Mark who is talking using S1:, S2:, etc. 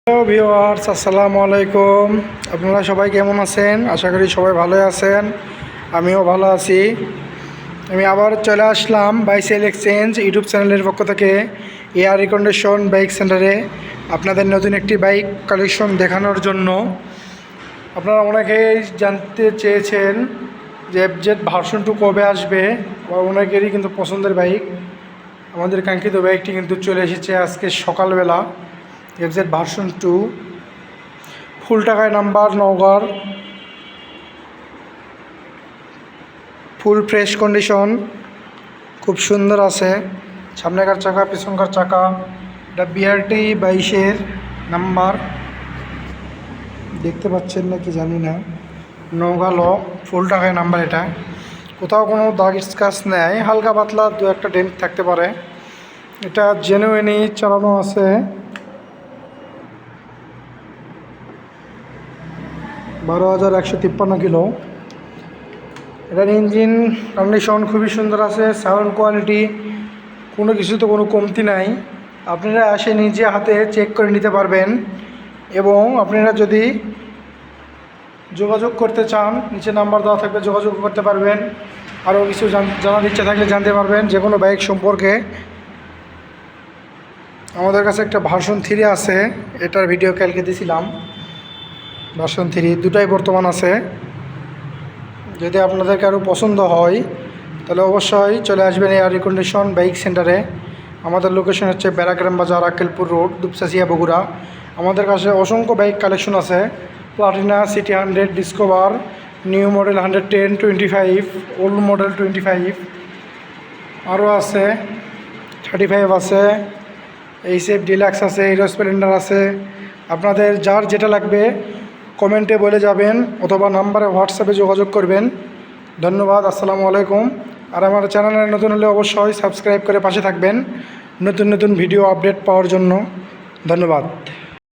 S1: Hello viewers, আসসালামু আলাইকুম। আপনারা সবাই কেমন আছেন? আশা করি সবাই ভালো আছেন। আমিও ভালো আছি। আমি আবার চলে আসলাম বাইসাইকেল এক্সচেঞ্জ ইউটিউব চ্যানেলের পক্ষ থেকে এয়ার রিকন্ডিশন বাইক সেন্টারে আপনাদের নতুন একটি বাইক কালেকশন দেখানোর জন্য। আপনারা অনেকেই জানতে চেয়েছেন যে এফজেড ভার্সন 2 কবে আসবে, বা অনেকেরই কিন্তু পছন্দের বাইক। আমাদের কাঙ্ক্ষিত বাইকটি কিন্তু চলে এসেছে আজকে সকালবেলা। এফজেড ভার্সন 2 ফুল টাকায় নাম্বার, নওগাঁর, ফুল ফ্রেশ কন্ডিশন, খুব সুন্দর আছে। সামনেকার চাকা, পিছনকার চাকা। এটা বিআরটি 22-এর নাম্বার, দেখতে পাচ্ছেন না কি জানি না। নওগাঁ ল, ফুল টাকায় নাম্বার। এটা কোথাও কোনো দাগ স্ক্র্যাচ নেই, হালকা পাতলা দু একটা ডেন্ট থাকতে পারে। এটা জেনুইনই চালানো আছে। 12,153 কিলো। এটার ইঞ্জিন কন্ডিশন খুবই সুন্দর আছে। সাউন্ড কোয়ালিটি কোনো কিছুতে কোনো কমতি নাই। আপনারা এসে নিজে হাতে চেক করে নিতে পারবেন, এবং আপনারা যদি যোগাযোগ করতে চান নিচে নাম্বার দেওয়া থাকবে, যোগাযোগ করতে পারবেন। আরও কিছু জানার ইচ্ছা থাকলে জানতে পারবেন যে কোনো বাইক সম্পর্কে। আমাদের কাছে একটা ভার্সন 3 আছে, এটার ভিডিও কালকে দিয়েছিলাম। ভার্সন 3 দুটাই বর্তমান আছে। যদি আপনাদেরকে আরও পছন্দ হয় তাহলে অবশ্যই চলে আসবেন এয়ার রিকন্ডিশন বাইক সেন্টারে। আমাদের লোকেশন হচ্ছে ব্যারাগ্রাম বাজার, আক্কেলপুর রোড, দুপচাচিয়া, বগুড়া। আমাদের কাছে অসংখ্য বাইক কালেকশন আছে। Platina, city 100, discover, new model 110, 25, old model 25, আরও আছে 35 আছে, এইচএফ ডিলাক্স আছে, হিরো স্প্লেন্ডার আছে। আপনাদের যার যেটা লাগবে কমেন্টে বলে যাবেন, অথবা নাম্বারে হোয়াটসঅ্যাপে যোগাযোগ করবেন। ধন্যবাদ, আসসালামু আলাইকুম। আর আমার চ্যানেলে নতুন হলে অবশ্যই সাবস্ক্রাইব করে পাশে থাকবেন নতুন নতুন ভিডিও আপডেট পাওয়ার জন্য। ধন্যবাদ।